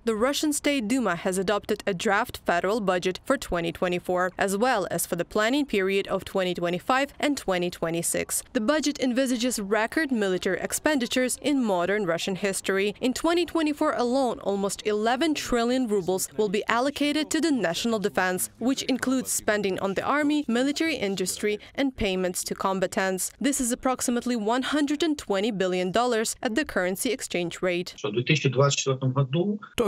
The Russian State Duma has adopted a draft federal budget for 2024, as well as for the planning period of 2025 and 2026. The budget envisages record military expenditures in modern Russian history. In 2024 alone, almost 11 trillion rubles will be allocated to the national defense, which includes spending on the army, military industry, and payments to combatants. This is approximately $120 billion at the currency exchange rate.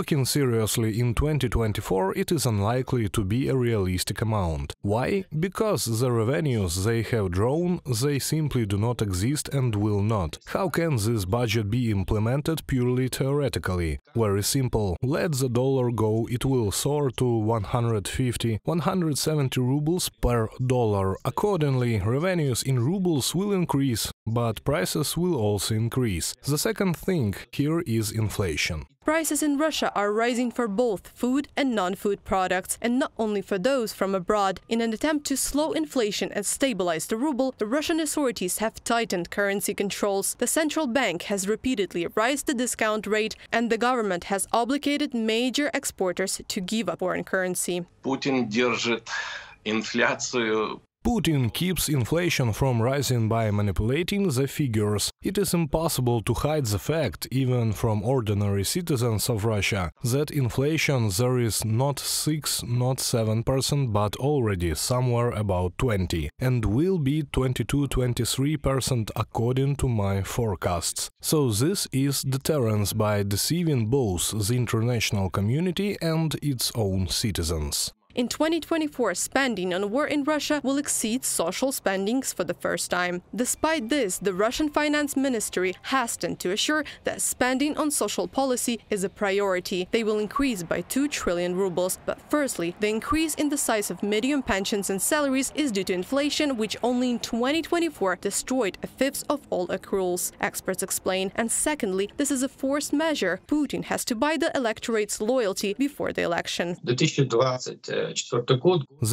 Talking seriously, in 2024 it is unlikely to be a realistic amount. Why? Because the revenues they have drawn, they simply do not exist and will not. How can this budget be implemented purely theoretically? Very simple. Let the dollar go, it will soar to 150, 170 rubles per dollar. Accordingly, revenues in rubles will increase, but prices will also increase. The second thing here is inflation. Prices in Russia are rising for both food and non-food products, and not only for those from abroad. In an attempt to slow inflation and stabilize the ruble, the Russian authorities have tightened currency controls. The central bank has repeatedly raised the discount rate, and the government has obligated major exporters to give up foreign currency. Putin держит инфляцию. Putin keeps inflation from rising by manipulating the figures. It is impossible to hide the fact, even from ordinary citizens of Russia, that inflation there is not 6, not 7%, but already somewhere about 20, and will be 22–23% according to my forecasts. So this is deterrence by deceiving both the international community and its own citizens. In 2024, spending on war in Russia will exceed social spendings for the first time. Despite this, the Russian Finance Ministry hastened to assure that spending on social policy is a priority. They will increase by 2 trillion rubles. But firstly, the increase in the size of medium pensions and salaries is due to inflation, which only in 2024 destroyed a fifth of all accruals, experts explain. And secondly, this is a forced measure. Putin has to buy the electorate's loyalty before the election. The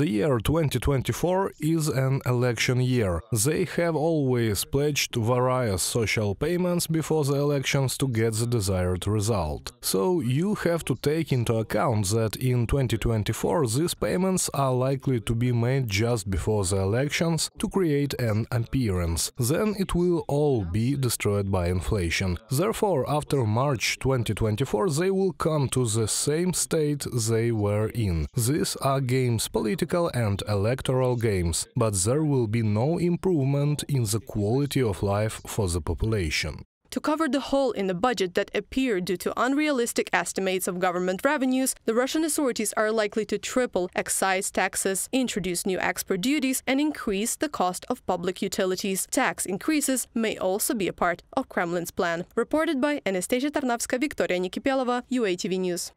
year 2024 is an election year. They have always pledged various social payments before the elections to get the desired result. So you have to take into account that in 2024 these payments are likely to be made just before the elections to create an appearance. Then it will all be destroyed by inflation. Therefore, after March 2024 they will come to the same state they were in. These are games, political and electoral games, but there will be no improvement in the quality of life for the population. To cover the hole in the budget that appeared due to unrealistic estimates of government revenues, the Russian authorities are likely to triple excise taxes, introduce new export duties, and increase the cost of public utilities. Tax increases may also be a part of Kremlin's plan. Reported by Anastasia Tarnavska, Victoria Nikipelova, UATV News.